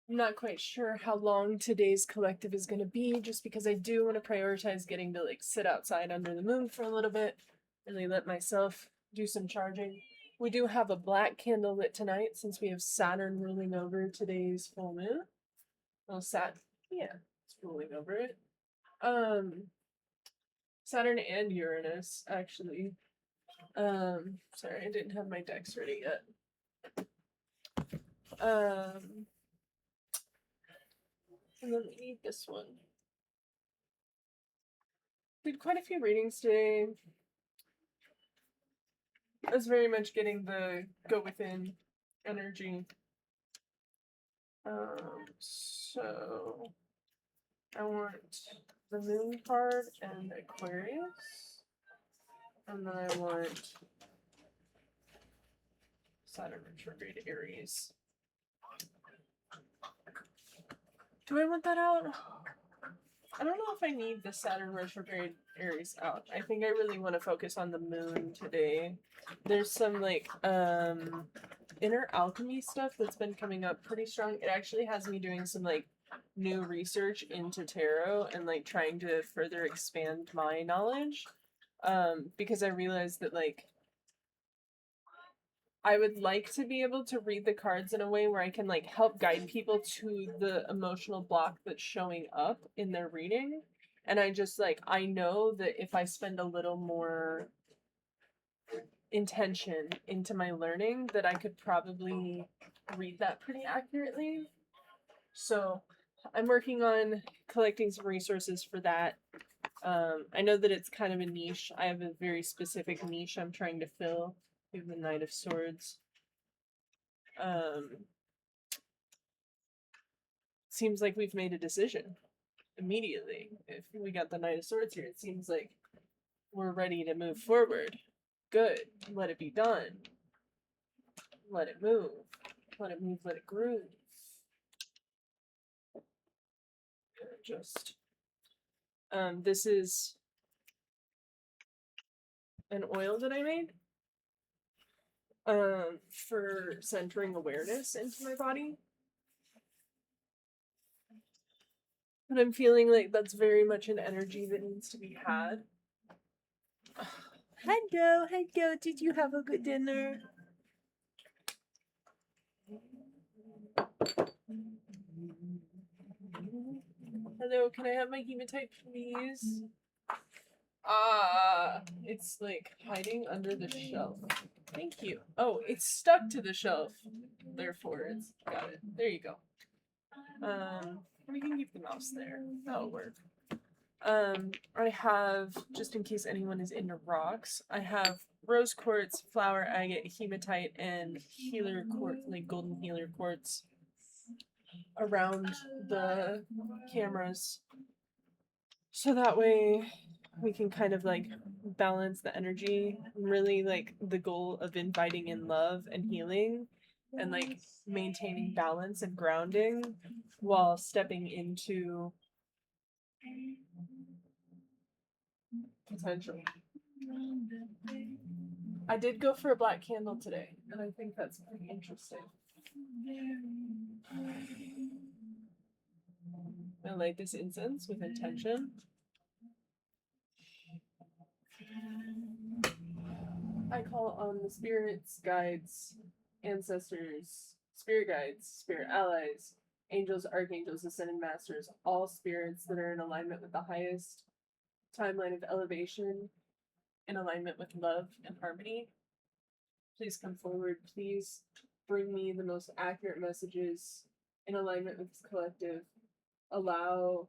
I'm not quite sure how long today's collective is going to be, just because I do want to prioritize getting to like sit outside under the moon for a little bit, really let myself do some charging. We do have a black candle lit tonight since we have Saturn ruling over today's full moon. Well, yeah, it's ruling over it. Saturn and Uranus actually. Sorry, I didn't have my decks ready yet. And then we need this one. Did quite a few readings today. I was very much getting the go within energy. So I want the moon card and Aquarius. And then I want Saturn retrograde Aries. Do I want that out? I don't know if I need the Saturn retrograde Aries out. I think I really want to focus on the moon today. There's some like inner alchemy stuff that's been coming up pretty strong. It actually has me doing some like new research into tarot and like trying to further expand my knowledge. Because I realized that like I would like to be able to read the cards in a way where I can like help guide people to the emotional block that's showing up in their reading. And I just like, I know that if I spend a little more intention into my learning, that I could probably read that pretty accurately. So I'm working on collecting some resources for that. I know that it's kind of a niche. I have a very specific niche I'm trying to fill. We have the Knight of Swords. Seems like we've made a decision immediately. If we got the Knight of Swords here, it seems like we're ready to move forward. Good. Let it be done. Let it move. Let it move, let it groove. Just this is an oil that I made for centering awareness into my body. But I'm feeling like that's very much an energy that needs to be had. Hello, did you have a good dinner? Hello, can I have my hematite, please? It's like hiding under the shelf. Thank you. Oh, it's stuck to the shelf. Therefore, it's got it. There you go. We can keep the mouse there. That'll work. I have, just in case anyone is into rocks, I have rose quartz, flower agate, hematite, and healer quartz, like golden healer quartz around the cameras. So that way we can kind of like balance the energy. Really like the goal of inviting in love and healing and like maintaining balance and grounding while stepping into potential. I did go for a black candle today, and I think that's pretty interesting. I light this incense with intention. I call on the spirits, guides, ancestors, spirit guides, spirit allies, angels, archangels, ascended masters, all spirits that are in alignment with the highest timeline of elevation, in alignment with love and harmony. Please come forward. Please bring me the most accurate messages in alignment with this collective. Allow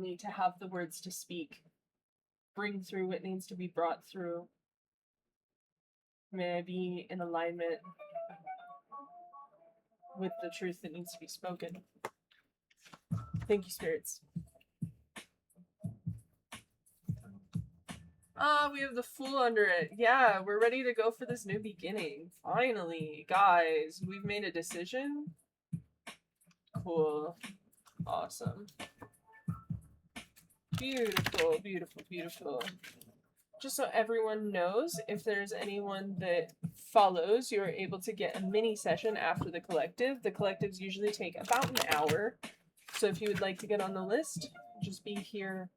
me to have the words to speak. Bring through what needs to be brought through. May I be in alignment with the truth that needs to be spoken. Thank you, spirits. We have the Fool under it. Yeah, we're ready to go for this new beginning. Finally, guys, we've made a decision. Cool. Awesome. Beautiful, beautiful, beautiful. just so everyone knows, if there's anyone that follows, you're able to get a mini session after the collective. The collectives usually take about an hour. So if you would like to get on the list, just be here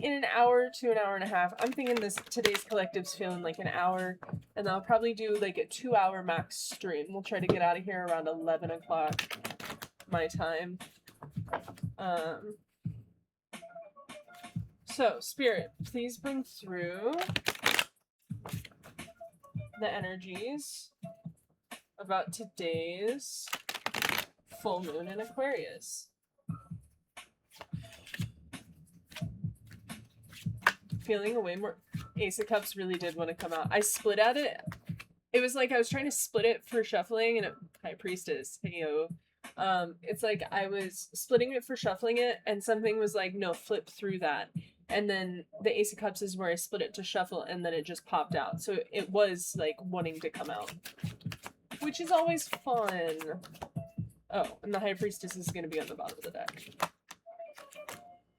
in an hour to an hour and a half. I'm thinking today's collective's feeling like an hour, and I'll probably do like a 2-hour max stream. We'll try to get out of here around 11 o'clock my time. So, Spirit, please bring through the energies about today's full moon in Aquarius. Feeling way more. Ace of Cups really did want to come out. I split at it. It was like I was trying to split it for shuffling, and High Priestess, heyo. It's like I was splitting it for shuffling it, and something was like, no, flip through that. And then the Ace of Cups is where I split it to shuffle, and then it just popped out. So it was like wanting to come out, which is always fun. Oh, and the High Priestess is going to be on the bottom of the deck.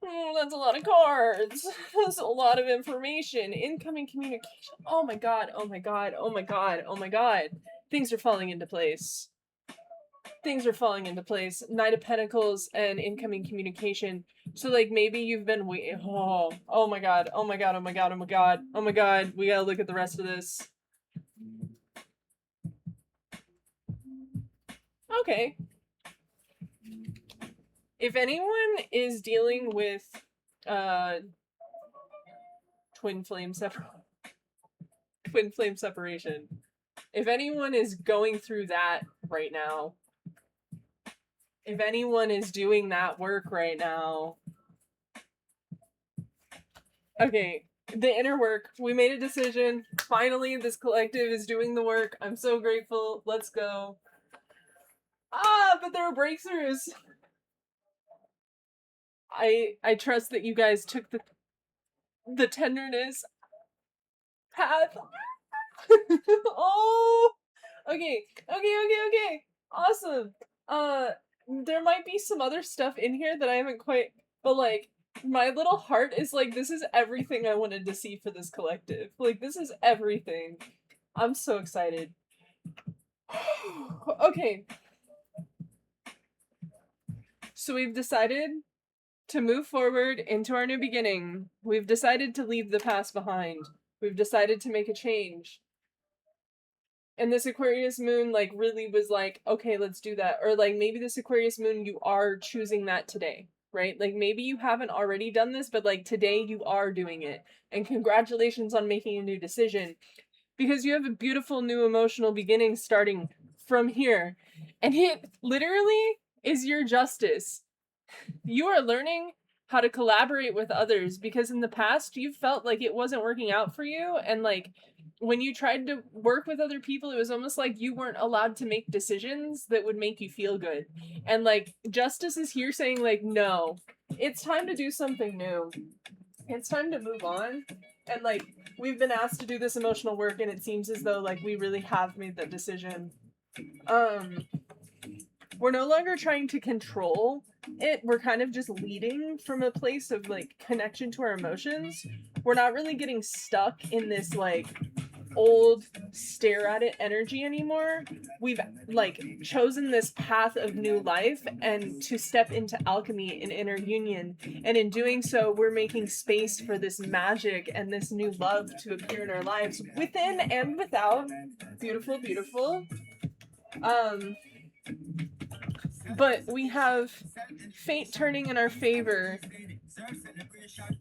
Oh, that's a lot of cards. That's a lot of information. Incoming communication. Oh my god, oh my god, oh my god, oh my god. Things are falling into place. Things are falling into place. Knight of Pentacles and incoming communication. So like maybe you've been waiting. Oh my god, oh my god, oh my god, oh my god, oh my god. We gotta look at the rest of this. Okay. If anyone is dealing with twin flame separation, if anyone is going through that right now, if anyone is doing that work right now, okay, the inner work, we made a decision. Finally, this collective is doing the work. I'm so grateful. Let's go. But there are breakthroughs. I trust that you guys took the tenderness path. Oh, okay. Awesome. There might be some other stuff in here that I haven't quite, but like my little heart is like, this is everything I wanted to see for this collective. Like this is everything. I'm so excited. Okay. So we've decided to move forward into our new beginning. We've decided to leave the past behind. We've decided to make a change. And this Aquarius moon like really was like, okay, let's do that. Or like maybe this Aquarius moon, you are choosing that today, right? Like maybe you haven't already done this, but like today you are doing it. And congratulations on making a new decision, because you have a beautiful new emotional beginning starting from here. And it literally is your justice. You are learning how to collaborate with others, because in the past you felt like it wasn't working out for you, and like when you tried to work with other people, it was almost like you weren't allowed to make decisions that would make you feel good. And like justice is here saying like, no, it's time to do something new. It's time to move on. And like we've been asked to do this emotional work, and it seems as though like we really have made that decision. We're no longer trying to control it. We're kind of just leading from a place of like connection to our emotions. We're not really getting stuck in this like old stare at it energy anymore. We've like chosen this path of new life and to step into alchemy and inner union. And in doing so, we're making space for this magic and this new love to appear in our lives, within and without. Beautiful, beautiful. But we have fate turning in our favor,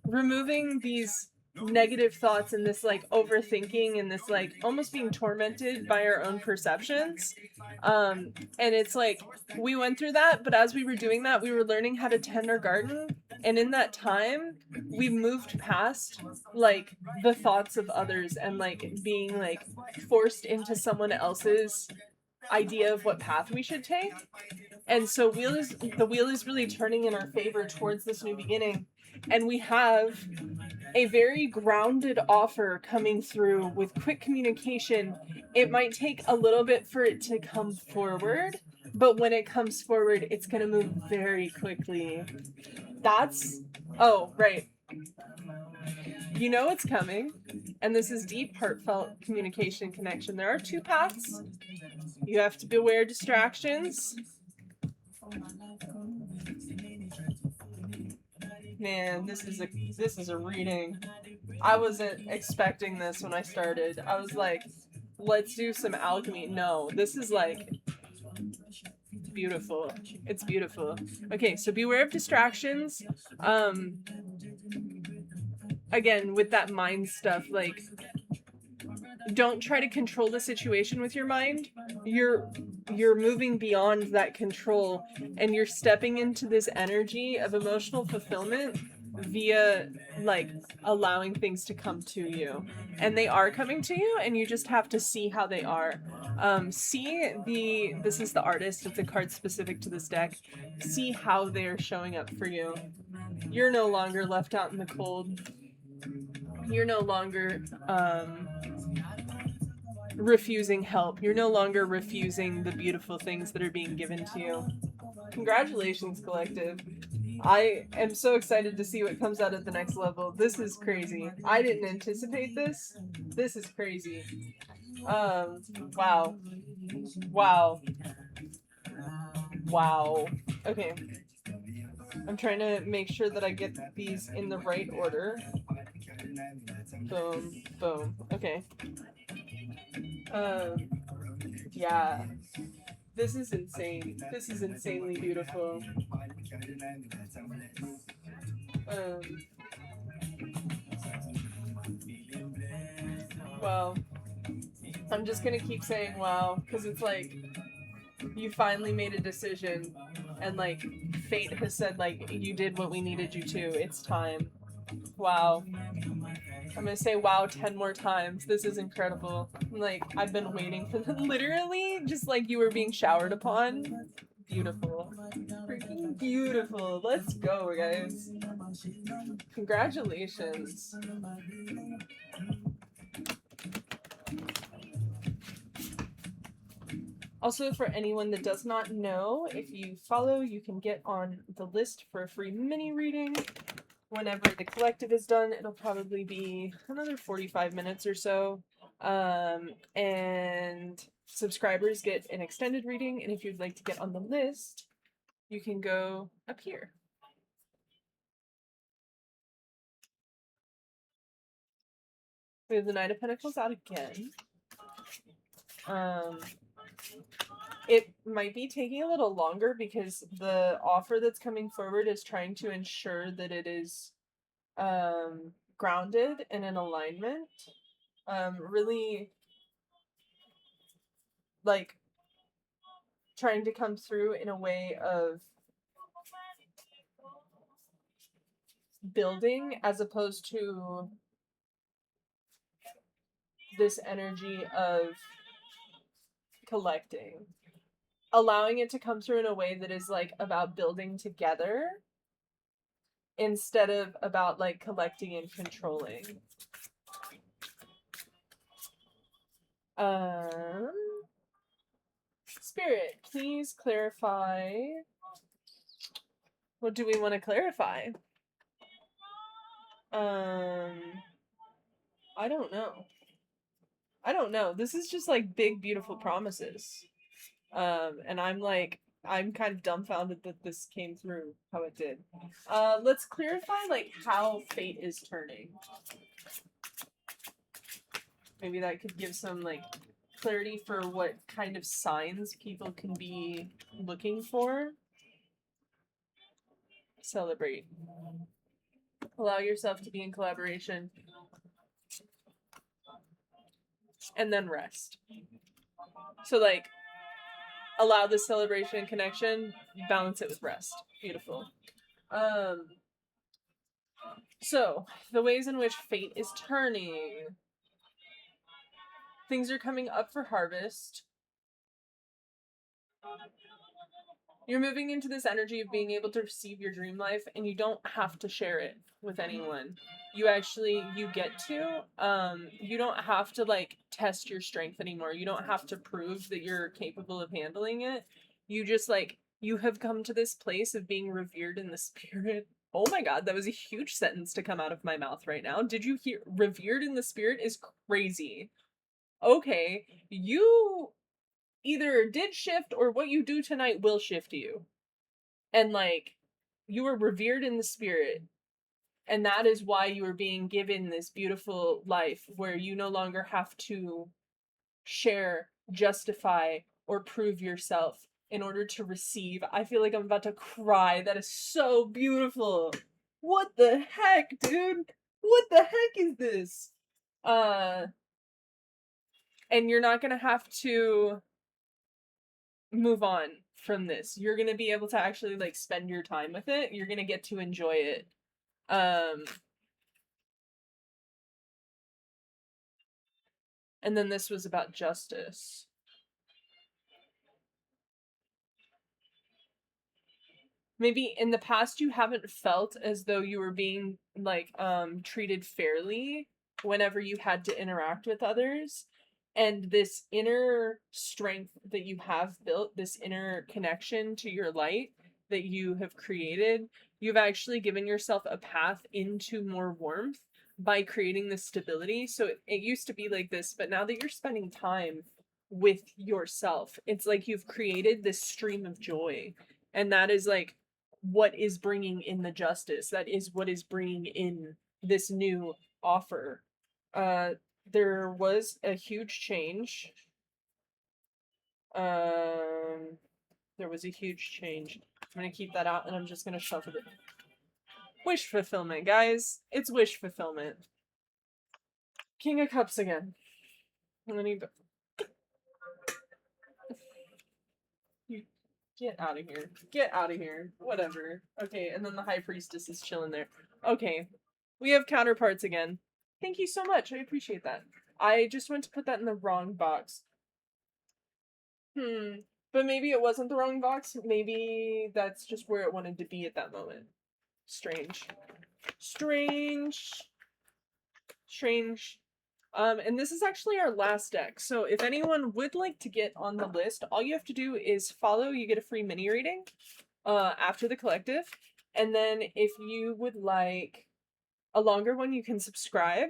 removing these negative thoughts and this like overthinking and this like almost being tormented by our own perceptions. And it's like we went through that, but as we were doing that, we were learning how to tend our garden. And in that time, we moved past like the thoughts of others and like being like forced into someone else's idea of what path we should take. And so the wheel is really turning in our favor towards this new beginning. And we have a very grounded offer coming through with quick communication. It might take a little bit for it to come forward, but when it comes forward, it's going to move very quickly. Oh, right. You know it's coming. And this is deep, heartfelt communication connection. There are two paths. You have to beware distractions. Man, this is a reading. I wasn't expecting this when I started. I was like, let's do some alchemy. No, this is like beautiful. It's beautiful. Okay, so beware of distractions. Again, with that mind stuff, like, don't try to control the situation with your mind. You're moving beyond that control, and you're stepping into this energy of emotional fulfillment via like allowing things to come to you, and they are coming to you, and you just have to see how they are. This is the artist. It's a card specific to this deck. See how they're showing up for you. You're no longer left out in the cold. You're no longer refusing help. You're no longer refusing the beautiful things that are being given to you. Congratulations, collective. I am so excited to see what comes out at the next level. This is crazy. I didn't anticipate this. This is crazy. Wow. Wow. Wow. Okay. I'm trying to make sure that I get these in the right order. Boom. Boom. Okay. Yeah. This is insane. This is insanely beautiful. Wow. I'm just gonna keep saying wow, because it's like, you finally made a decision, and like, fate has said, like, you did what we needed you to. It's time. Wow. I'm gonna say wow 10 more times. This is incredible. Like, I've been waiting for them. Literally, just like you were being showered upon. Beautiful. Freaking beautiful. Let's go, guys. Congratulations. Also, for anyone that does not know, if you follow, you can get on the list for a free mini reading. Whenever the collective is done, it'll probably be another 45 minutes or so. And subscribers get an extended reading, and if you'd like to get on the list, you can go up here. We have the Knight of Pentacles out again. It might be taking a little longer because the offer that's coming forward is trying to ensure that it is grounded and in alignment. Really, like, trying to come through in a way of building as opposed to this energy of collecting. Allowing it to come through in a way that is like about building together instead of about like collecting and controlling. Spirit, please clarify. What do we want to clarify? I don't know. I don't know. This is just like big, beautiful promises. And I'm kind of dumbfounded that this came through how it did. Let's clarify like how fate is turning. Maybe that could give some like clarity for what kind of signs people can be looking for. Celebrate. Allow yourself to be in collaboration. And then rest. So like, allow this celebration and connection, balance it with rest. Beautiful. So the ways in which fate is turning. Things are coming up for harvest. You're moving into this energy of being able to receive your dream life, and you don't have to share it with anyone. You get to. You don't have to like test your strength anymore. You don't have to prove that you're capable of handling it. You just like, you have come to this place of being revered in the spirit Oh my god, that was a huge sentence to come out of my mouth right now. Did you hear? Revered in the spirit is crazy. Okay, you either did shift or what you do tonight will shift you. And like, you were revered in the spirit. And that is why you are being given this beautiful life where you no longer have to share, justify, or prove yourself in order to receive. I feel like I'm about to cry. That is so beautiful. What the heck, dude? What the heck is this? And you're not gonna have to move on from this. You're gonna be able to actually like spend your time with it. You're gonna get to enjoy it. And then this was about justice. Maybe in the past you haven't felt as though you were being like treated fairly whenever you had to interact with others. And this inner strength that you have built, this inner connection to your light that you have created, you've actually given yourself a path into more warmth by creating this stability. So it used to be like this, but now that you're spending time with yourself, it's like you've created this stream of joy. And that is like what is bringing in the justice. That is what is bringing in this new offer. There was a huge change. There was a huge change. I'm gonna keep that out and I'm just gonna shuffle it. Wish fulfillment, guys. It's wish fulfillment. King of Cups again. And then you get out of here. Get out of here. Whatever. Okay, and then the High Priestess is chilling there. Okay. We have counterparts again. Thank you so much. I appreciate that. I just went to put that in the wrong box. But maybe it wasn't the wrong box. Maybe that's just where it wanted to be at that moment. Strange. Strange. Strange. And this is actually our last deck. So if anyone would like to get on the list, all you have to do is follow. You get a free mini reading after the collective. And then if you would like a longer one, you can subscribe.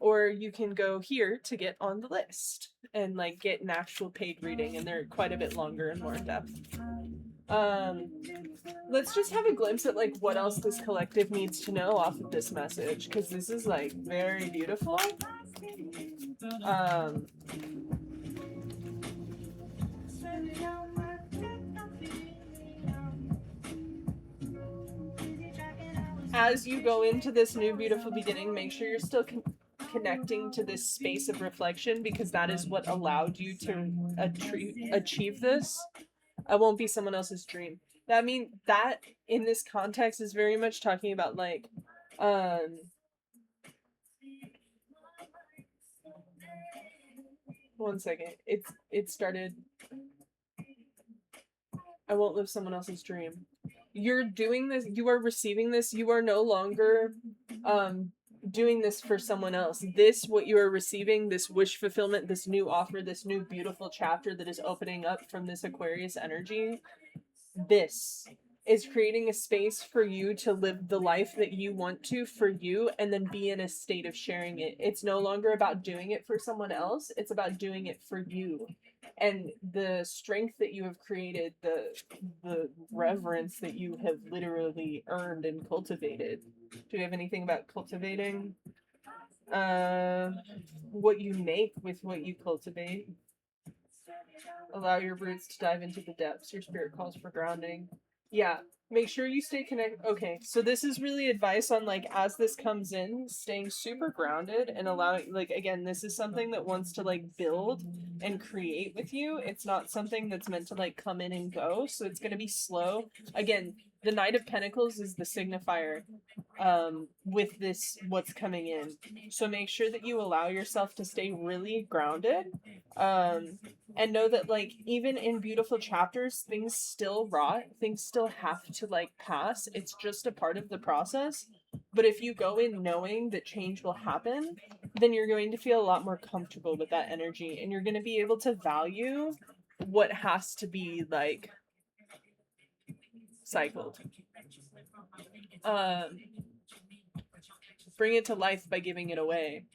Or you can go here to get on the list and like get an actual paid reading, and they're quite a bit longer and more in depth. Let's just have a glimpse at like what else this collective needs to know off of this message, because this is like very beautiful. As you go into this new beautiful beginning, make sure you're still connecting to this space of reflection, because that is what allowed you to achieve this. I won't be someone else's dream. I mean, that in this context is very much talking about like one second. It started. I won't live someone else's dream. You're doing this, you are receiving this, you are no longer doing this for someone else. This, what you are receiving, this wish fulfillment, this new offer, this new beautiful chapter that is opening up from this Aquarius energy, this is creating a space for you to live the life that you want to for you, and then be in a state of sharing it. It's no longer about doing it for someone else, it's about doing it for you. And the strength that you have created, the reverence that you have literally earned and cultivated. Do we have anything about cultivating? What you make with what you cultivate. Allow your roots to dive into the depths. Your spirit calls for grounding. Yeah, make sure you stay connected. Okay, so this is really advice on like as this comes in, staying super grounded and allowing, like, again, this is something that wants to like build and create with you. It's not something that's meant to like come in and go, so it's going to be slow. Again, the Knight of Pentacles is the signifier with this, what's coming in. So make sure that you allow yourself to stay really grounded. And know that like even in beautiful chapters, things still rot, things still have to like pass. It's just a part of the process. But if you go in knowing that change will happen, then you're going to feel a lot more comfortable with that energy, and you're going to be able to value what has to be like cycled. Bring it to life by giving it away.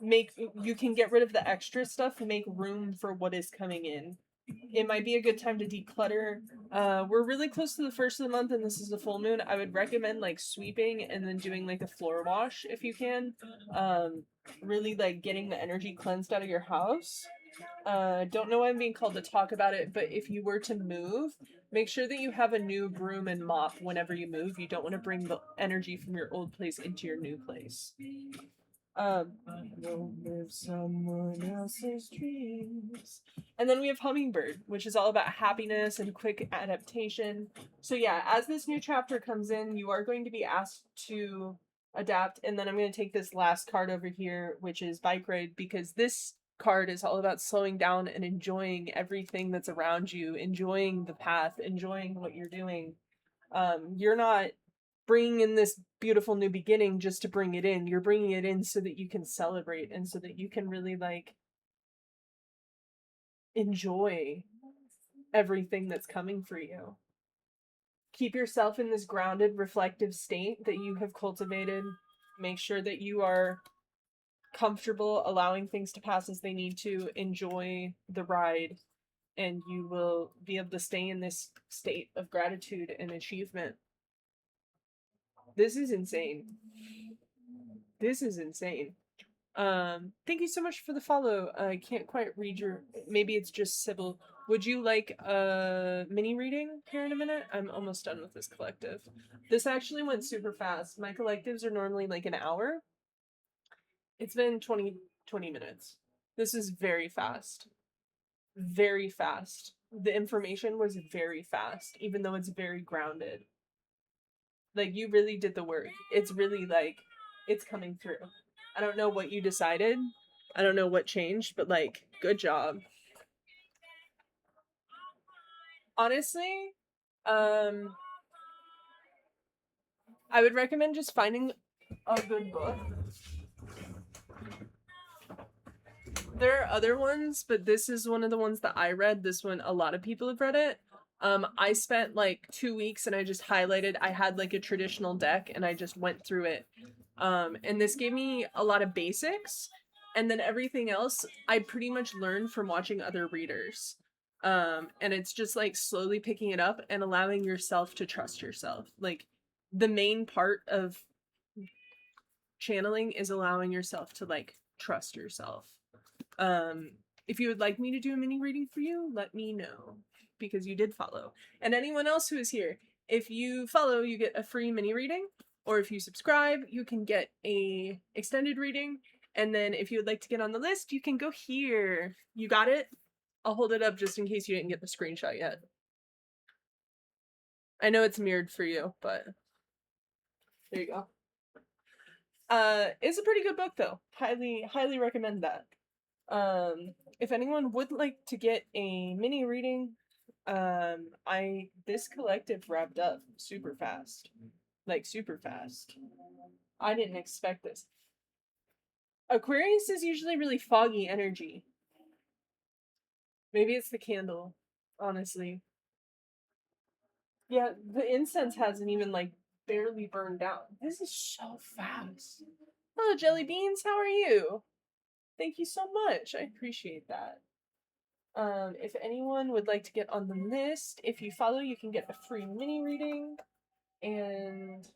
You can get rid of the extra stuff and make room for what is coming in. It might be a good time to declutter. We're really close to the first of the month and this is a full moon. I would recommend like sweeping and then doing like a floor wash if you can. Really like getting the energy cleansed out of your house. Don't know why I'm being called to talk about it, but if you were to move, make sure that you have a new broom and mop whenever you move. You don't want to bring the energy from your old place into your new place. I won't live someone else's dreams. And then we have Hummingbird, which is all about happiness and quick adaptation. So yeah, as this new chapter comes in, you are going to be asked to adapt. And then I'm going to take this last card over here, which is Bike Ride, because this card is all about slowing down and enjoying everything that's around you, enjoying the path, enjoying what you're doing. You're not bringing in this beautiful new beginning just to bring it in. You're bringing it in so that you can celebrate and so that you can really like enjoy everything that's coming for you. Keep yourself in this grounded, reflective state that you have cultivated. Make sure that you are comfortable allowing things to pass as they need to. Enjoy the ride, and you will be able to stay in this state of gratitude and achievement. This is insane. This is insane. Thank you so much for the follow. I can't quite read your... Maybe it's just Sybil. Would you like a mini reading here in a minute? I'm almost done with this collective. This actually went super fast. My collectives are normally like an hour. It's been 20 minutes. This is very fast. Very fast. The information was very fast, even though it's very grounded. Like, you really did the work. It's really, like, it's coming through. I don't know what you decided. I don't know what changed, but, like, good job. Honestly, I would recommend just finding a good book. There are other ones, but this is one of the ones that I read. This one, a lot of people have read it. I spent like 2 weeks and I just highlighted. I had like a traditional deck and I just went through it. And this gave me a lot of basics. And then everything else I pretty much learned from watching other readers. And it's just like slowly picking it up and allowing yourself to trust yourself. Like, the main part of channeling is allowing yourself to like trust yourself. If you would like me to do a mini reading for you, let me know, because you did follow. And anyone else who is here, if you follow, you get a free mini reading, or if you subscribe, you can get a extended reading. And then if you would like to get on the list, you can go here. You got it? I'll hold it up just in case you didn't get the screenshot yet. I know it's mirrored for you, but there you go. It's a pretty good book though. Highly recommend that. If anyone would like to get a mini reading, this collective wrapped up super fast. Like, super fast. I didn't expect this. Aquarius is usually really foggy energy. Maybe it's the candle, honestly. Yeah, the incense hasn't even, like, barely burned down. This is so fast. Hello, Jelly Beans, how are you? Thank you so much. I appreciate that. If anyone would like to get on the list, if you follow, you can get a free mini reading. And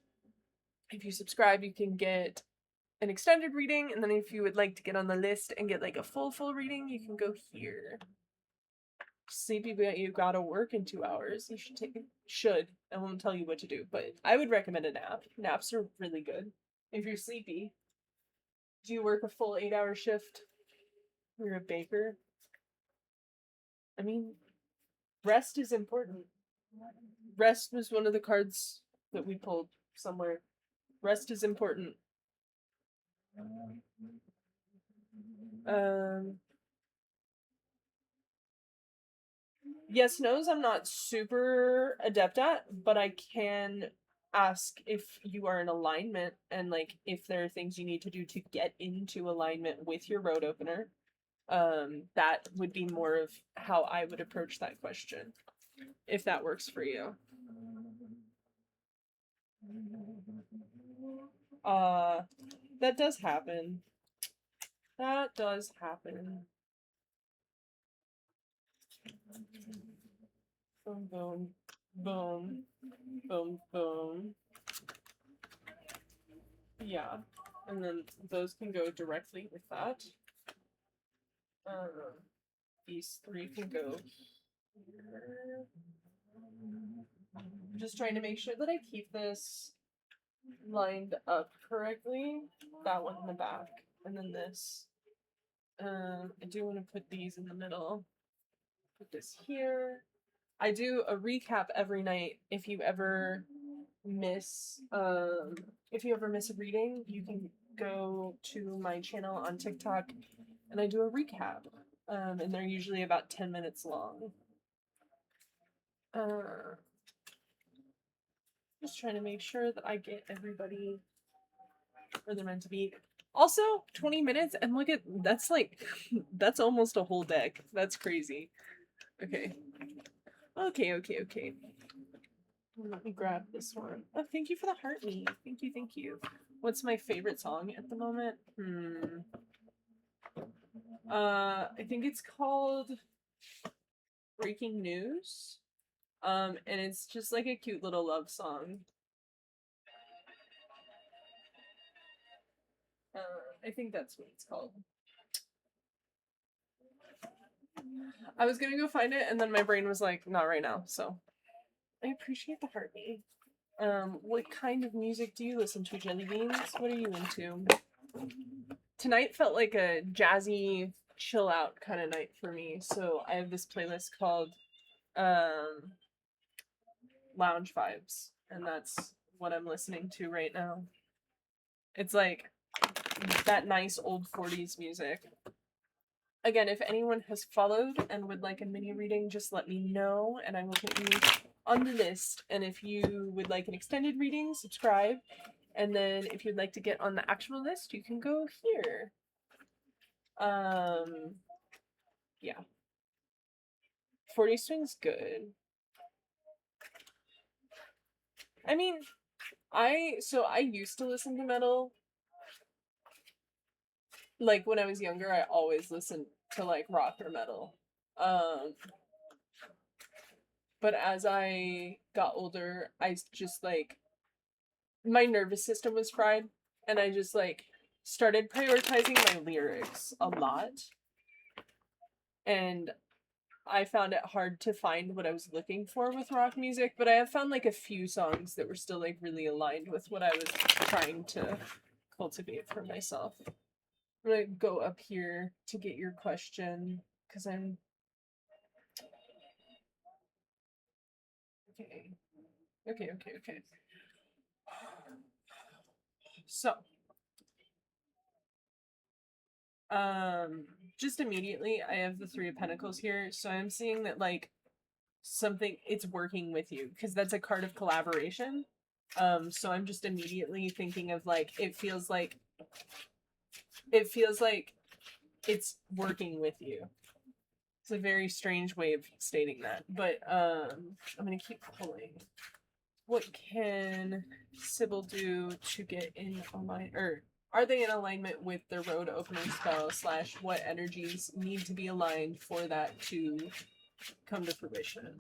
if you subscribe, you can get an extended reading. And then if you would like to get on the list and get like a full reading, you can go here. Sleepy, but you gotta work in 2 hours. You should take it. Should. I won't tell you what to do, but I would recommend a nap. Naps are really good. If you're sleepy. Do you work a full 8-hour shift? You're a baker? I mean, rest is important. Rest was one of the cards that we pulled somewhere. Rest is important. Yes, no's I'm not super adept at, but I can ask if you are in alignment and like if there are things you need to do to get into alignment with your road opener. That would be more of how I would approach that question, if that works for you. That does happen. That does happen. Boom, boom, boom, boom, boom. Yeah, and then those can go directly with that. These three can go here. I'm just trying to make sure that I keep this lined up correctly. That one in the back, and then this. I do want to put these in the middle. Put this here. I do a recap every night. If you ever miss a reading, you can go to my channel on TikTok and I do a recap. And they're usually about 10 minutes long. Just trying to make sure that I get everybody where they're meant to be. Also, 20 minutes, and look at, that's like, that's almost a whole deck. That's crazy. Okay. Okay. Let me grab this one. Oh, thank you for the heart me. Thank you. What's my favorite song at the moment? I think it's called Breaking News. And it's just like a cute little love song. I think that's what it's called. I was gonna go find it, and then my brain was like, not right now, so. I appreciate the heartbeat. What kind of music do you listen to, Jelly Beans? What are you into? Tonight felt like a jazzy, chill out kind of night for me, so I have this playlist called Lounge Vibes, and that's what I'm listening to right now. It's like that nice old 40s music. Again, if anyone has followed and would like a mini reading, just let me know and I will get you on the list. And if you would like an extended reading, subscribe. And then if you'd like to get on the actual list, you can go here. Yeah. 40 Swing's good. I mean, I used to listen to metal. Like when I was younger, I always listened to like rock or metal. But as I got older, I just like my nervous system was fried and I just like started prioritizing my lyrics a lot. And I found it hard to find what I was looking for with rock music, but I have found like a few songs that were still like really aligned with what I was trying to cultivate for myself. I'm gonna go up here to get your question because I'm okay. So, just immediately, I have the Three of Pentacles here, so I'm seeing that like something it's working with you because that's a card of collaboration. So I'm just immediately thinking of like it feels like it's working with you. It's a very strange way of stating that, but I'm gonna keep pulling. What can Sybil do to get in alignment, or are they in alignment with their road opening spell / what energies need to be aligned for that to come to fruition?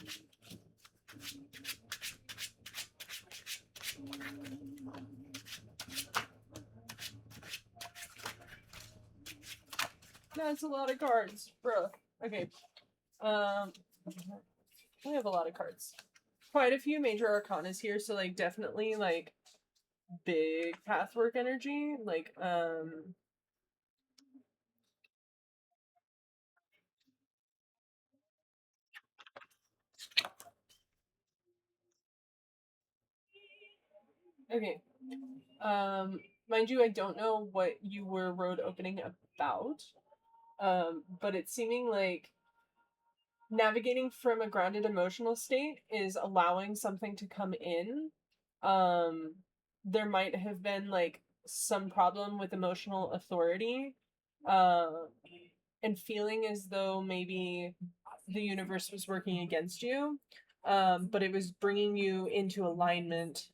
That's a lot of cards, bruh. Okay. We have a lot of cards. Quite a few major arcanas here, so like definitely like big pathwork energy. Like okay. Mind you, I don't know what you were road opening about. But it's seeming like navigating from a grounded emotional state is allowing something to come in. There might have been like some problem with emotional authority, and feeling as though maybe the universe was working against you, but it was bringing you into alignment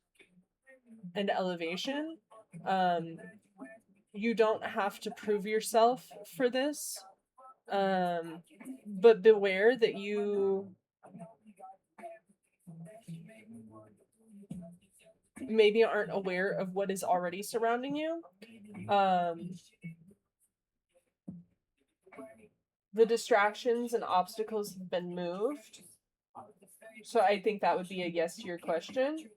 and elevation. You don't have to prove yourself for this. But beware that you maybe aren't aware of what is already surrounding you. The distractions and obstacles have been moved. So I think that would be a yes to your question.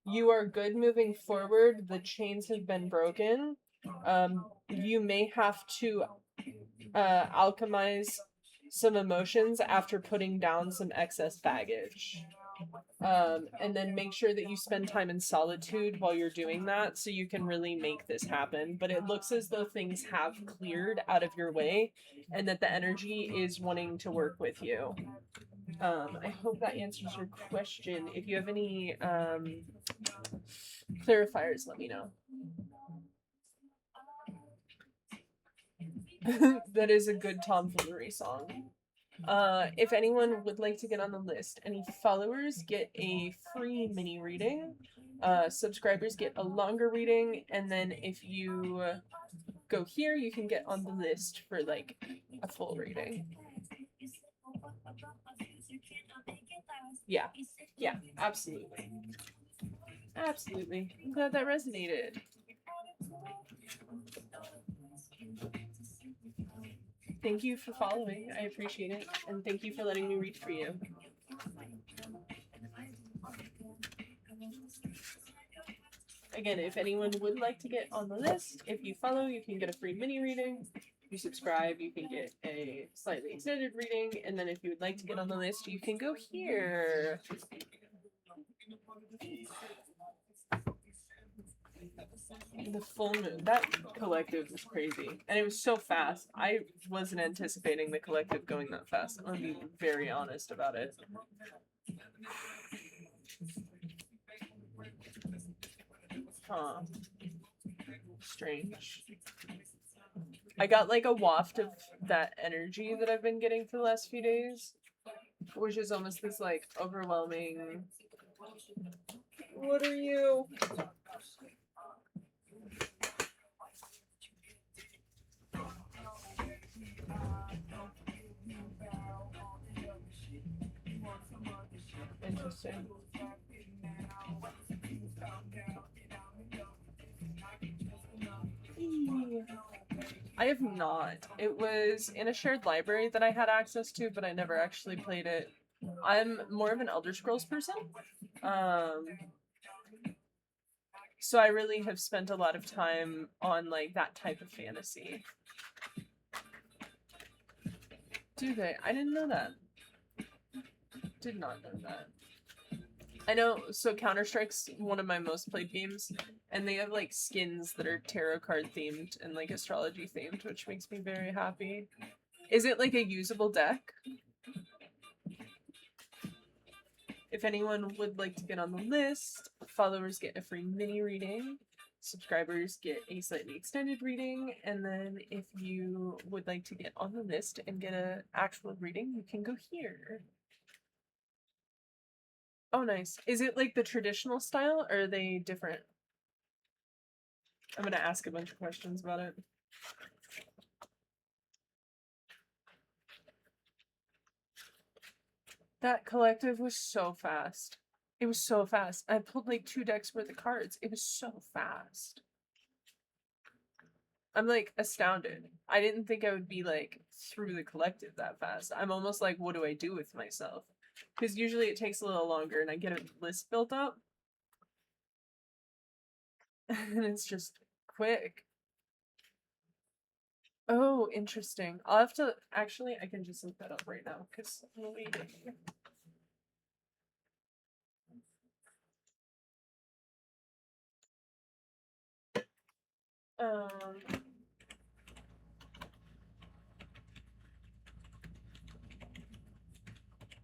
You are good moving forward. The chains have been broken. You may have to alchemize some emotions after putting down some excess baggage. And then make sure that you spend time in solitude while you're doing that so you can really make this happen. But it looks as though things have cleared out of your way and that the energy is wanting to work with you. I hope that answers your question. If you have any clarifiers, let me know. That is a good tomfoolery song. If anyone would like to get on the list, any followers get a free mini reading. Subscribers get a longer reading, and then if you go here, you can get on the list for like a full reading. Yeah, yeah, absolutely. Absolutely. I'm glad that resonated. Thank you for following. I appreciate it. And thank you for letting me read for you. Again, if anyone would like to get on the list, if you follow, you can get a free mini reading. If you subscribe, you can get a slightly extended reading. And then if you would like to get on the list, you can go here. The full moon. That collective was crazy. And it was so fast. I wasn't anticipating the collective going that fast. I'm going to be very honest about it. Huh. Strange. I got like a waft of that energy that I've been getting for the last few days, which is almost this like overwhelming. What are you? Interesting. I have not. It was in a shared library that I had access to, but I never actually played it. I'm more of an Elder Scrolls person. So I really have spent a lot of time on like that type of fantasy. Do they? I didn't know that. Did not know that. I know, so Counter-Strike's one of my most played games, and they have like skins that are tarot card themed and like astrology themed, which makes me very happy. Is it like a usable deck? If anyone would like to get on the list, followers get a free mini reading, subscribers get a slightly extended reading, and then if you would like to get on the list and get an actual reading, you can go here. Oh, nice. Is it like the traditional style, or are they different? I'm gonna ask a bunch of questions about it. That collective was so fast. It was so fast. I pulled like 2 decks worth of cards. It was so fast. I'm like astounded. I didn't think I would be like through the collective that fast. I'm almost like, what do I do with myself? Because usually it takes a little longer and I get a list built up. And it's just quick. Oh, interesting. I'll have to actually, I can just look that up right now because I'm waiting.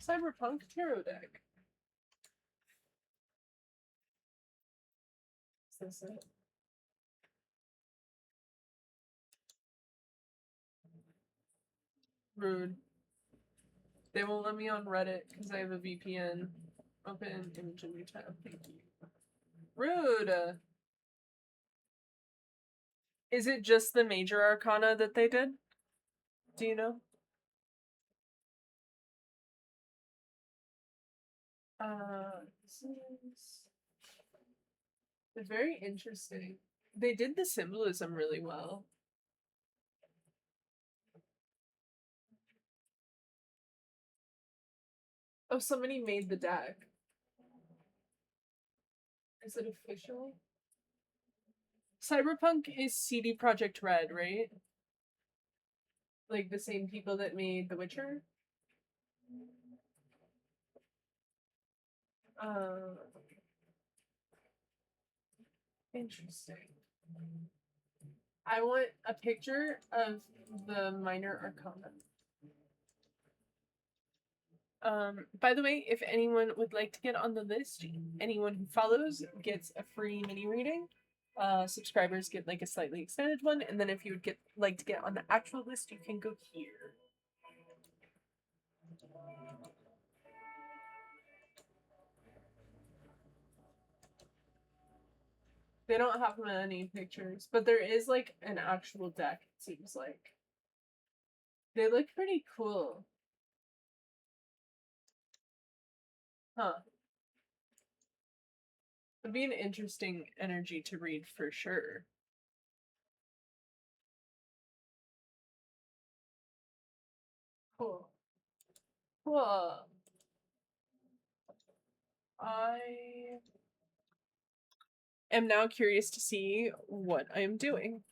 Cyberpunk Tarot deck. Is this it? Rude. They won't let me on Reddit because I have a VPN. Open image in new tab. Thank you. Rude. Is it just the major arcana that they did? Do you know? This is very interesting. They did the symbolism really well. Oh, somebody made the deck. Is it official? Cyberpunk is CD Projekt Red, right? Like the same people that made The Witcher? Interesting. I want a picture of the minor arcana. By the way, if anyone would like to get on the list, anyone who follows gets a free mini reading. Subscribers get like a slightly extended one, and then if you would like to get on the actual list, you can go here. They don't have many pictures, but there is like an actual deck, it seems like. They look pretty cool. Huh. It'd be an interesting energy to read for sure. Cool. Cool. I am now curious to see what I am doing.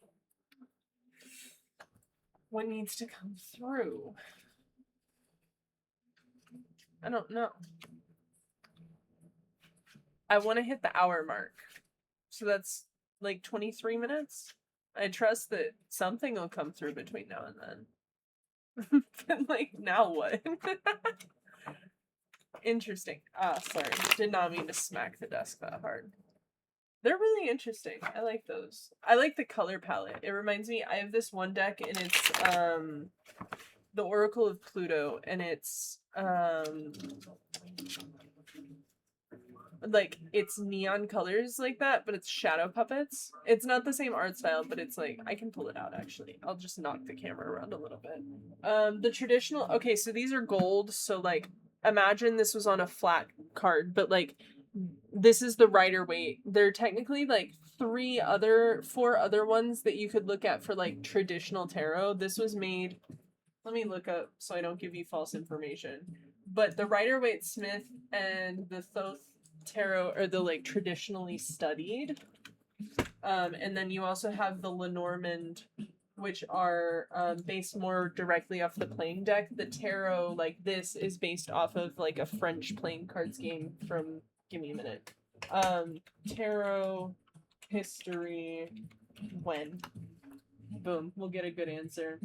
What needs to come through? I don't know. I want to hit the hour mark. So that's like 23 minutes. I trust that something will come through between now and then. But like, now what? Interesting. Sorry. Did not mean to smack the desk that hard. They're really interesting. I like those. I like the color palette. It reminds me, I have this one deck and it's the Oracle of Pluto, and it's like it's neon colors like that, but it's shadow puppets. It's not the same art style, but it's like I can pull it out actually. I'll just knock the camera around a little bit. The traditional, okay, so these are gold, so like imagine this was on a flat card, but like this is the Rider-Waite. There are technically like four other ones that you could look at for like traditional tarot. This was made, let me look up so I don't give you false information. But the Rider-Waite Smith and the Thoth tarot are the like traditionally studied. And then you also have the Lenormand, which are based more directly off the playing deck. The tarot, like this, is based off of like a French playing cards game from, give me a minute. Tarot history when. Boom, we'll get a good answer.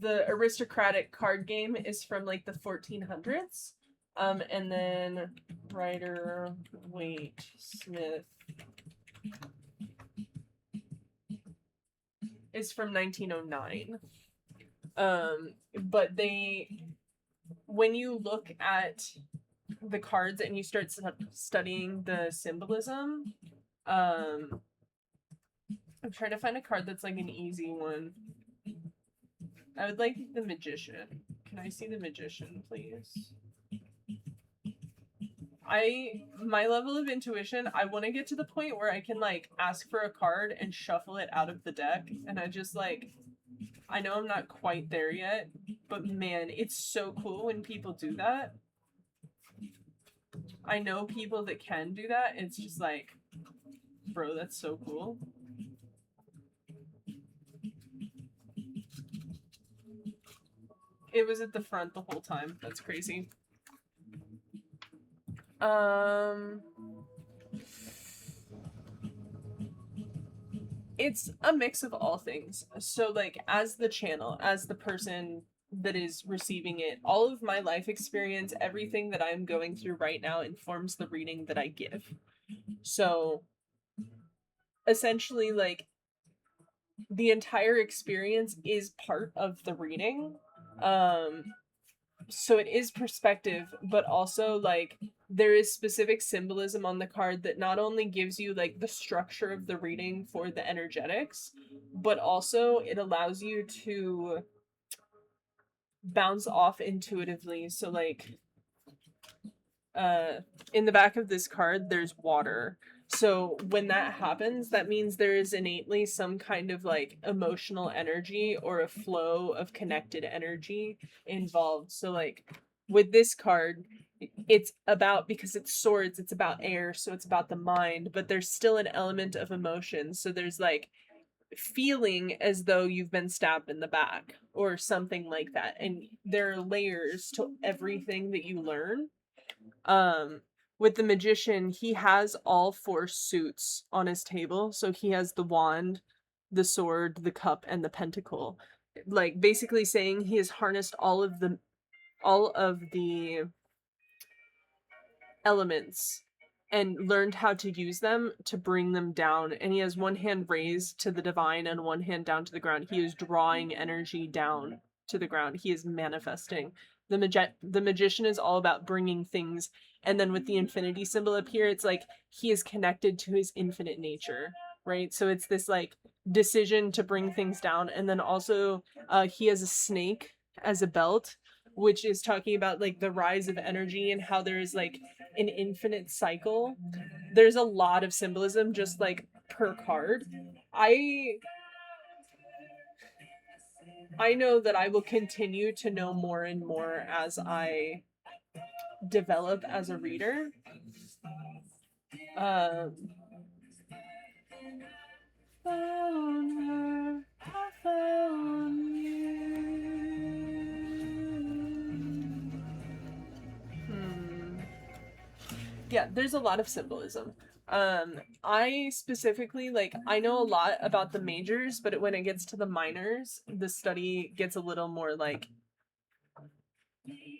The aristocratic card game is from like the 1400s. And then Rider-Waite Smith is from 1909. But when you look at the cards and you start studying the symbolism, I'm trying to find a card that's like an easy one. I would like the Magician. Can I see the Magician, please? My level of intuition, I want to get to the point where I can like ask for a card and shuffle it out of the deck, and I just like, I know I'm not quite there yet, but man, it's so cool when people do that. I know people that can do that. It's just like, bro, that's so cool. It was at the front the whole time. That's crazy. It's a mix of all things. So like as the channel, as the person that is receiving it, all of my life experience, everything that I'm going through right now informs the reading that I give. So essentially like the entire experience is part of the reading. So it is perspective, but also like there is specific symbolism on the card that not only gives you like the structure of the reading for the energetics, but also it allows you to bounce off intuitively. So like in the back of this card there's water. So when that happens, that means there is innately some kind of like emotional energy or a flow of connected energy involved. So like with this card, it's about, because it's swords, it's about air, so it's about the mind, but there's still an element of emotion. So there's like feeling as though you've been stabbed in the back or something like that. And there are layers to everything that you learn. With the magician, he has all four suits on his table. So he has the wand, the sword, the cup, and the pentacle. Like basically saying he has harnessed all of the elements and learned how to use them to bring them down. And he has one hand raised to the divine and one hand down to the ground. He is drawing energy down to the ground. He is manifesting. The magician is all about bringing things. And then with the infinity symbol up here, it's like he is connected to his infinite nature, right? So it's this like decision to bring things down. And then also he has a snake as a belt, which is talking about like the rise of energy and how there is like an infinite cycle. There's a lot of symbolism just like per card. I know that I will continue to know more and more as I develop as a reader. Um, found her, I found you. Yeah, there's a lot of symbolism. I specifically, like, I know a lot about the majors, but when it gets to the minors, the study gets a little more like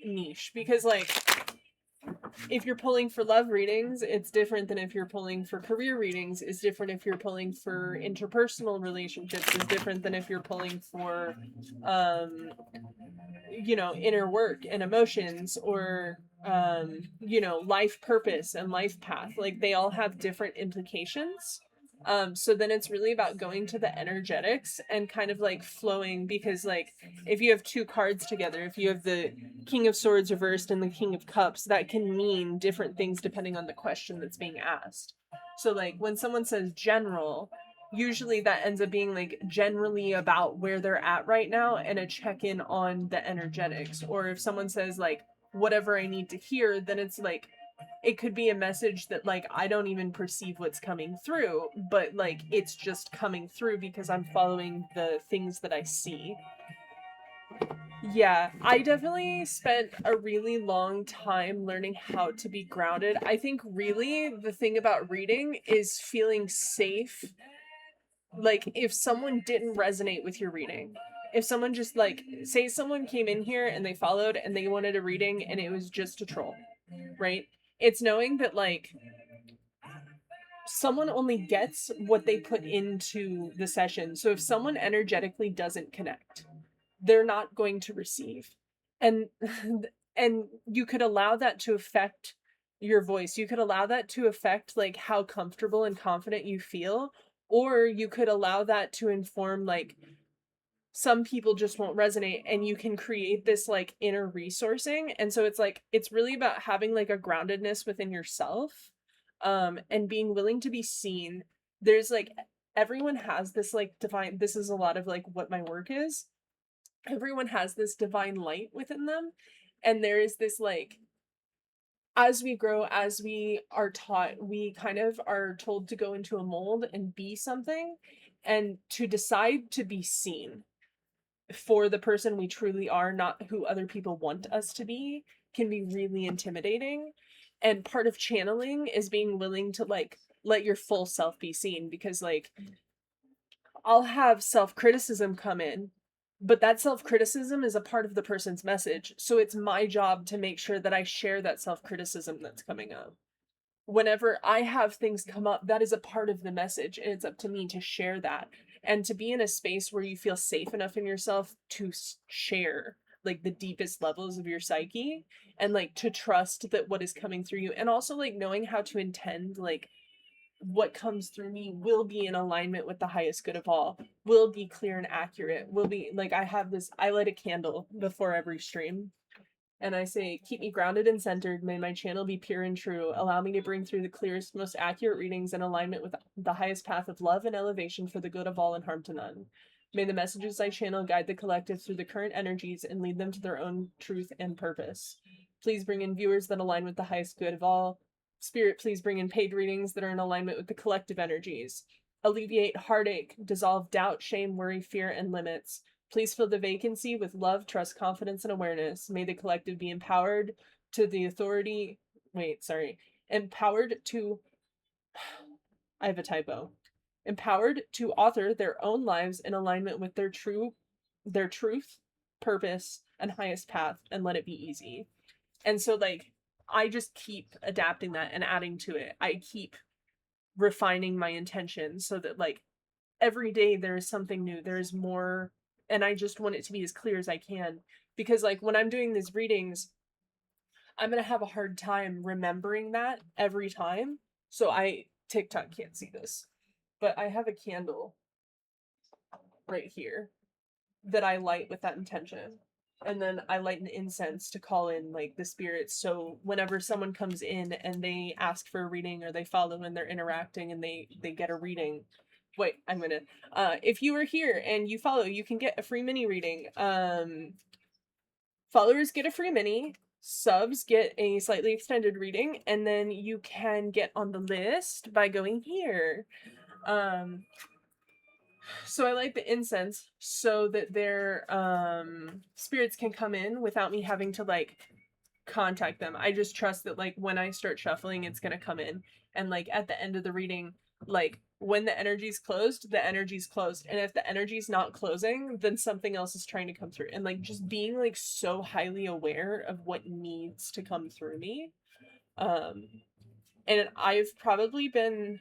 niche, because like if you're pulling for love readings, it's different than if you're pulling for career readings. It's different if you're pulling for interpersonal relationships. It's different than if you're pulling for inner work and emotions, or life purpose and life path. Like they all have different implications. So then it's really about going to the energetics and kind of like flowing, because like if you have two cards together, if you have the King of Swords reversed and the King of Cups, that can mean different things depending on the question that's being asked. So like when someone says general, usually that ends up being like generally about where they're at right now and a check-in on the energetics. Or if someone says like whatever I need to hear, then it's like it could be a message that like I don't even perceive what's coming through, but like it's just coming through because I'm following the things that I see. Yeah, I definitely spent a really long time learning how to be grounded. I think really the thing about reading is feeling safe. Like if someone didn't resonate with your reading, if someone just like, say someone came in here and they followed and they wanted a reading and it was just a troll, right? It's knowing that like someone only gets what they put into the session. So if someone energetically doesn't connect, they're not going to receive. And and you could allow that to affect your voice. You could allow that to affect like how comfortable and confident you feel, or you could allow that to inform like some people just won't resonate, and you can create this like inner resourcing. And so it's like it's really about having like a groundedness within yourself, and being willing to be seen. There's like everyone has this like divine, this is a lot of like what my work is. Everyone has this divine light within them, and there is this like, as we grow, as we are taught, we kind of are told to go into a mold and be something, and to decide to be seen for the person we truly are, not who other people want us to be, can be really intimidating. And part of channeling is being willing to like let your full self be seen, because like I'll have self-criticism come in, but that self-criticism is a part of the person's message. So it's my job to make sure that I share that self-criticism that's coming up. Whenever I have things come up, that is a part of the message, and it's up to me to share that and to be in a space where you feel safe enough in yourself to share. like the deepest levels of your psyche, and like to trust that what is coming through you, and also like knowing how to intend like what comes through me will be in alignment with the highest good of all, will be clear and accurate, will be like, I light a candle before every stream and I say, keep me grounded and centered. May my channel be pure and true. Allow me to bring through the clearest, most accurate readings in alignment with the highest path of love and elevation for the good of all and harm to none. May the messages I channel guide the collective through the current energies and lead them to their own truth and purpose. Please bring in viewers that align with the highest good of all. Spirit, please bring in paid readings that are in alignment with the collective energies. Alleviate heartache, dissolve doubt, shame, worry, fear, and limits. Please fill the vacancy with love, trust, confidence, and awareness. May the collective be empowered to the authority. Empowered to. I have a typo. Empowered to author their own lives in alignment with their truth, purpose, and highest path, and let it be easy. And so, like, I just keep adapting that and adding to it. I keep refining my intention so that, like, every day there is something new. There is more. And I just want it to be as clear as I can. Because, like, when I'm doing these readings, I'm going to have a hard time remembering that every time. So TikTok can't see this. But I have a candle right here that I light with that intention. And then I light an incense to call in, like, the spirits. So whenever someone comes in and they ask for a reading or they follow and they're interacting and they get a reading, wait, I'm gonna, if you are here and you follow, you can get a free mini reading. Followers get a free mini, subs get a slightly extended reading, and then you can get on the list by going here. So I light the incense so that their spirits can come in without me having to, like, contact them. I just trust that, like, when I start shuffling, it's gonna come in. And, like, at the end of the reading, like, when the energy's closed, the energy's closed. And if the energy's not closing, then something else is trying to come through. And, like, just being, like, so highly aware of what needs to come through me. And I've probably been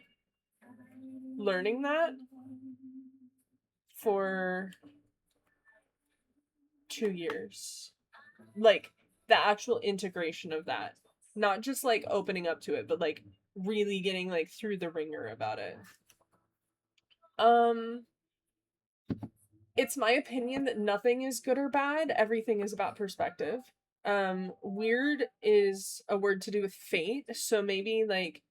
learning that for 2 years. Like, the actual integration of that. Not just, like, opening up to it, but, like, really getting, like, through the ringer about it. It's my opinion that nothing is good or bad. Everything is about perspective. Weird is a word to do with fate. So maybe, like,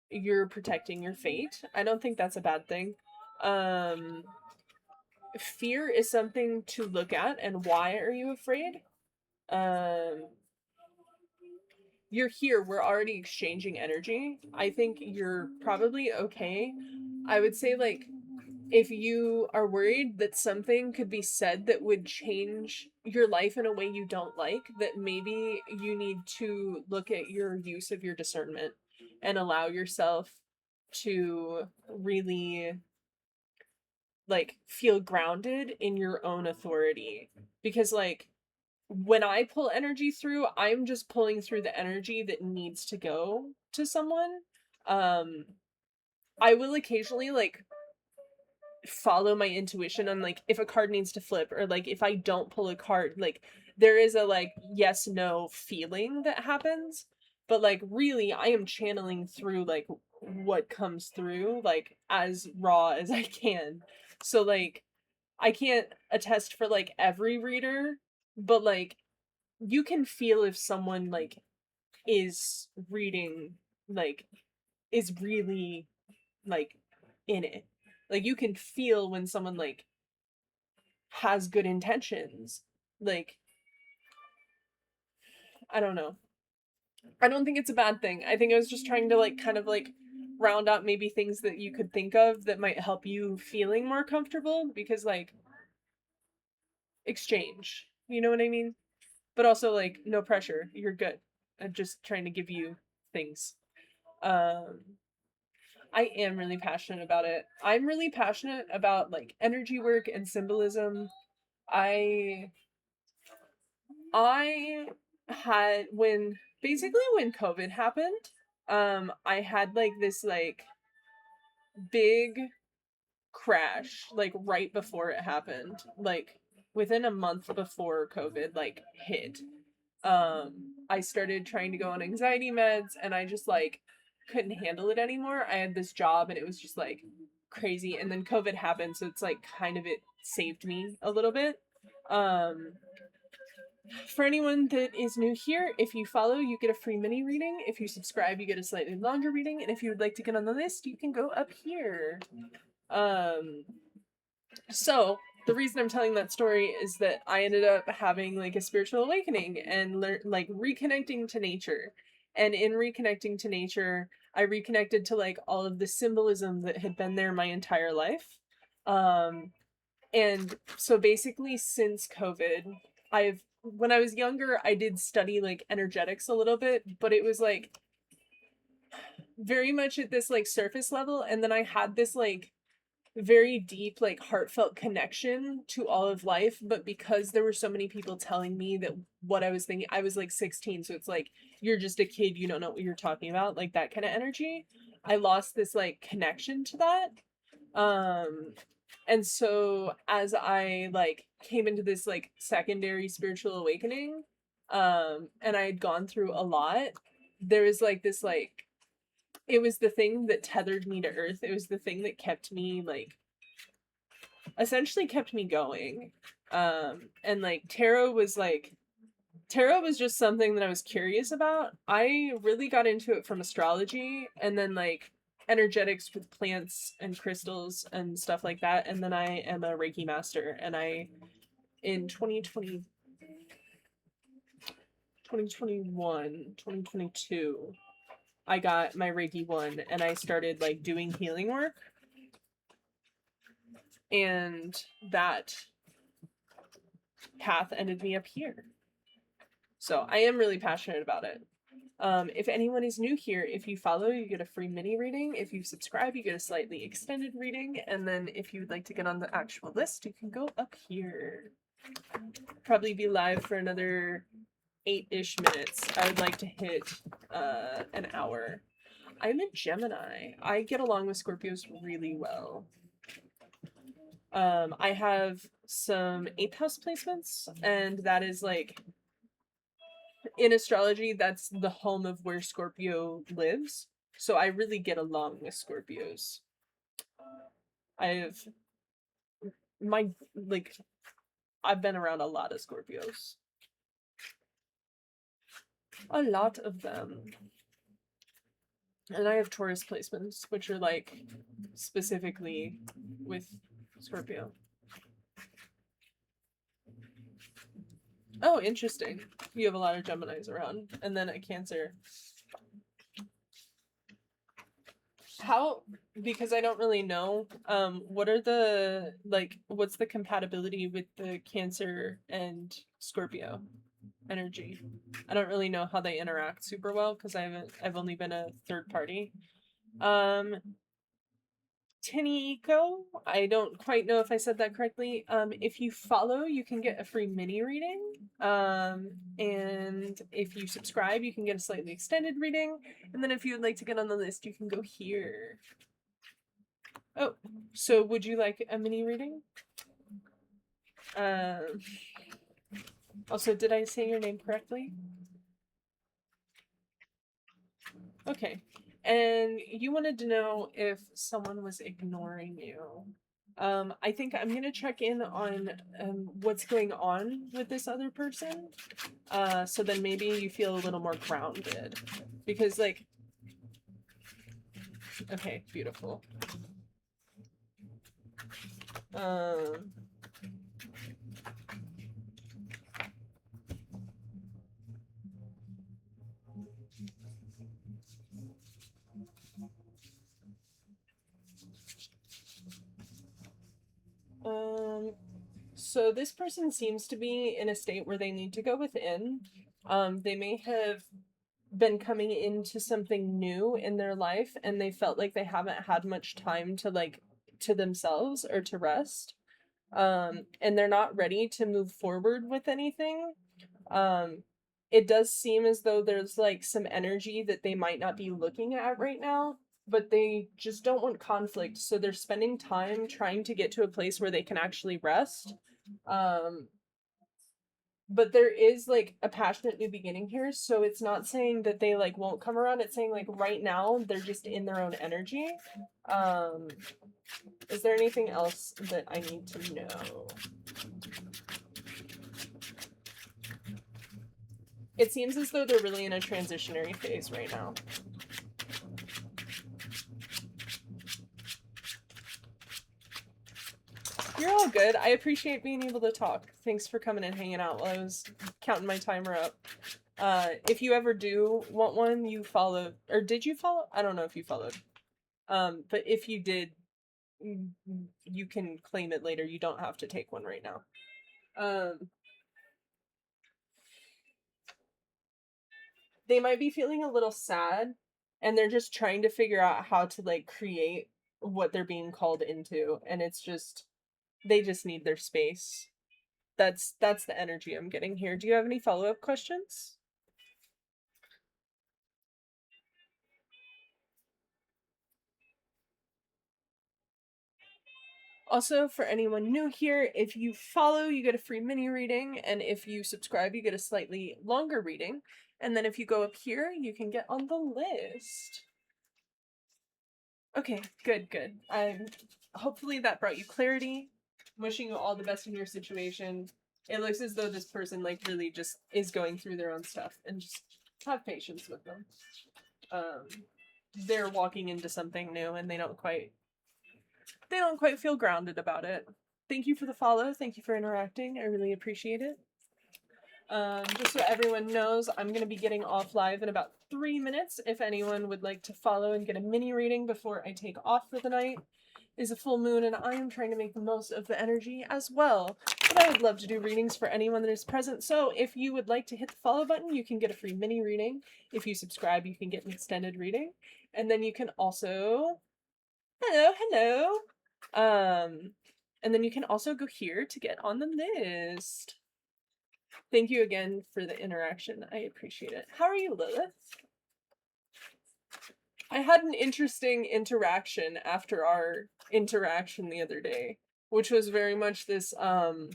you're protecting your fate. I don't think that's a bad thing. Fear is something to look at, and why are you afraid? You're here, we're already exchanging energy. I think you're probably okay. I would say, like, if you are worried that something could be said that would change your life in a way you don't like, that maybe you need to look at your use of your discernment and allow yourself to really, like, feel grounded in your own authority. Because, like, when I pull energy through, I'm just pulling through the energy that needs to go to someone. I will occasionally, like, follow my intuition on, like, if a card needs to flip, or, like, if I don't pull a card, like, there is a, like, yes no feeling that happens, but, like, really I am channeling through, like, what comes through, like, as raw as I can. So, like, I can't attest for, like, every reader, but, like, you can feel if someone, like, is reading, like, is really, like, in it. Like, you can feel when someone, like, has good intentions. Like, I don't know. I don't think it's a bad thing. I think I was just trying to, like, kind of, like, round out maybe things that you could think of that might help you feeling more comfortable, because, like, exchange. You know what I mean? But also, like, no pressure. You're good. I'm just trying to give you things. I am really passionate about it. I'm really passionate about, like, energy work and symbolism. I had, when COVID happened, I had, like, this, like, big crash, like, right before it happened. Like, within a month before COVID like hit, I started trying to go on anxiety meds, and I just like couldn't handle it anymore. I had this job and it was just like crazy, and then COVID happened, so it's like kind of it saved me a little bit. For anyone that is new here, if you follow, you get a free mini reading. If you subscribe, you get a slightly longer reading. And if you would like to get on the list, you can go up here. So the reason I'm telling that story is that I ended up having like a spiritual awakening and like reconnecting to nature. And in reconnecting to nature, I reconnected to like all of the symbolism that had been there my entire life. And so basically since COVID, when I was younger, I did study like energetics a little bit, but it was like very much at this like surface level. And then I had this like very deep, like heartfelt connection to all of life. But because there were so many people telling me that what I was thinking, I was like 16. So it's like, you're just a kid, you don't know what you're talking about, like that kind of energy. I lost this like connection to that. And so as I like came into this like secondary spiritual awakening, and I had gone through a lot, there was like this like, it was the thing that tethered me to earth. It was the thing that kept me like, essentially kept me going. And like tarot was just something that I was curious about. I really got into it from astrology, and then like energetics with plants and crystals and stuff like that. And then I am a Reiki master, and in 2022, I got my Reiki 1, and I started like doing healing work. And that path ended me up here. So I am really passionate about it. If anyone is new here, if you follow, you get a free mini reading. If you subscribe, you get a slightly extended reading. And then if you would like to get on the actual list, you can go up here. Probably be live for another 8-ish minutes. I would like to hit an hour. I'm a Gemini. I get along with Scorpios really well. I have some 8th house placements, and that is like, in astrology, that's the home of where Scorpio lives. So I really get along with Scorpios. I've been around a lot of Scorpios. A lot of them. And I have Taurus placements, which are like specifically with Scorpio. Oh, interesting. You have a lot of Geminis around, and then a Cancer. Because I don't really know, what are the, like, what's the compatibility with the Cancer and Scorpio energy? I don't really know how they interact super well, because I've only been a third party. Tiniko, I don't quite know if I said that correctly. If you follow, you can get a free mini reading. And if you subscribe, you can get a slightly extended reading. And then if you would like to get on the list, you can go here. Oh, so would you like a mini reading? Also, did I say your name correctly? Okay. And you wanted to know if someone was ignoring you. I think I'm gonna check in on what's going on with this other person. So then maybe you feel a little more grounded. Because like, okay, beautiful. So this person seems to be in a state where they need to go within. They may have been coming into something new in their life, and they felt like they haven't had much time to like to themselves or to rest. And they're not ready to move forward with anything. It does seem as though there's like some energy that they might not be looking at right now, but they just don't want conflict, so they're spending time trying to get to a place where they can actually rest. But there is like a passionate new beginning here, so it's not saying that they like won't come around. It's saying like right now they're just in their own energy. Is there anything else that I need to know? It seems as though they're really in a transitionary phase right now. You're all good. I appreciate being able to talk. Thanks for coming and hanging out while I was counting my timer up. If you ever do want one, you follow, or did you follow? I don't know if you followed. But if you did, you can claim it later. You don't have to take one right now. They might be feeling a little sad, and they're just trying to figure out how to like create what they're being called into, and it's just they just need their space. That's the energy I'm getting here. Do you have any follow-up questions? Also, for anyone new here, if you follow, you get a free mini reading, and if you subscribe, you get a slightly longer reading. And then if you go up here, you can get on the list. Okay, good, good. Hopefully that brought you clarity. I'm wishing you all the best in your situation. It looks as though this person like really just is going through their own stuff, and just have patience with them. They're walking into something new and they don't quite feel grounded about it. Thank you for the follow. Thank you for interacting. I really appreciate it. Just so everyone knows, I'm going to be getting off live in about 3 minutes. If anyone would like to follow and get a mini reading before I take off for the night, is a full moon, and I am trying to make the most of the energy as well. But I would love to do readings for anyone that is present. So if you would like to hit the follow button, you can get a free mini reading. If you subscribe, you can get an extended reading. And then you can also... Hello. And then you can also go here to get on the list. Thank you again for the interaction. I appreciate it. How are you, Lilith? I had an interesting interaction after our interaction the other day, which was very much this, how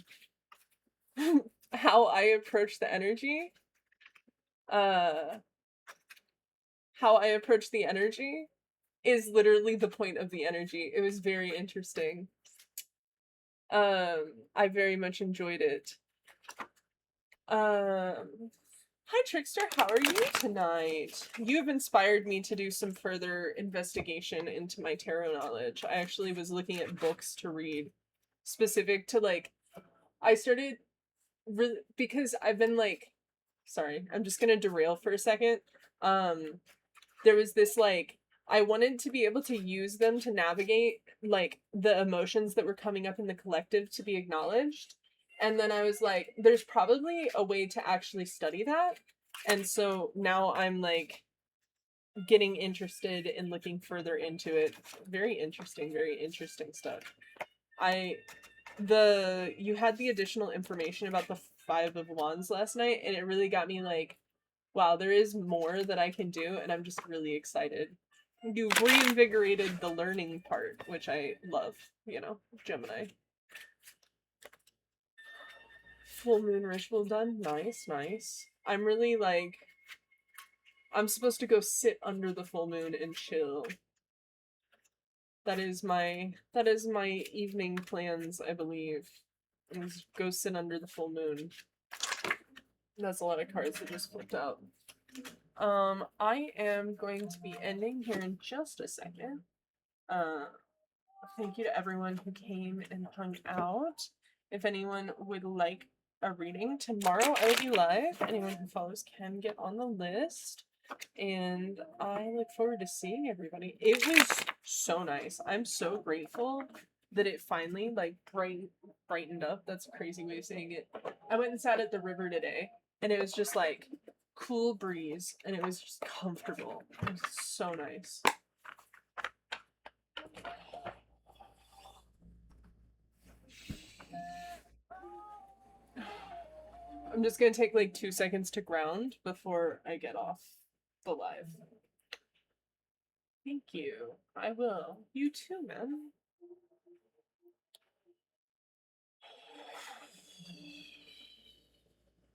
I approach the energy. How I approach the energy is literally the point of the energy. It was very interesting. I very much enjoyed it. Hi Trickster, how are you tonight? You have inspired me to do some further investigation into my tarot knowledge. I actually was looking at books to read specific to like, I started because I've been like, sorry, I'm just gonna derail for a second. There was this like, I wanted to be able to use them to navigate like the emotions that were coming up in the collective to be acknowledged. And then I was like, there's probably a way to actually study that. And so now I'm like getting interested in looking further into it. Very interesting stuff. You had the additional information about the Five of Wands last night, and it really got me like, wow, there is more that I can do, and I'm just really excited. You reinvigorated the learning part, which I love, you know, Gemini. Full moon ritual done. Nice, nice. I'm really like, I'm supposed to go sit under the full moon and chill. That is my evening plans, I believe. Is go sit under the full moon. That's a lot of cards that just flipped out. I am going to be ending here in just a second. Thank you to everyone who came and hung out. If anyone would like a reading, tomorrow I will be live. Anyone who follows can get on the list. And I look forward to seeing everybody. It was so nice. I'm so grateful that it finally like brightened up. That's a crazy way of saying it. I went and sat at the river today, and it was just like cool breeze, and it was just comfortable. It was so nice. I'm just gonna take like 2 seconds to ground before I get off the live. Thank you. I will. You too, man.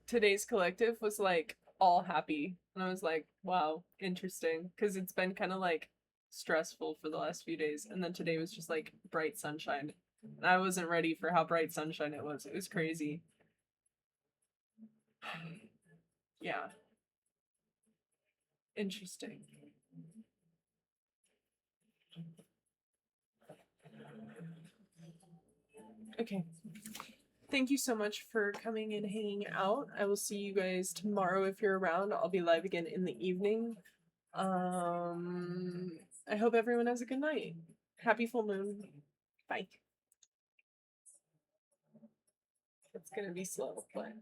today's collective was like all happy. And I was like, wow, interesting. Because it's been kind of like stressful for the last few days. And then today was just like bright sunshine. And I wasn't ready for how bright sunshine it was. It was crazy. Yeah. Interesting. Okay. Thank you so much for coming and hanging out. I will see you guys tomorrow if you're around. I'll be live again in the evening. I hope everyone has a good night. Happy full moon. Bye. It's gonna be slow, but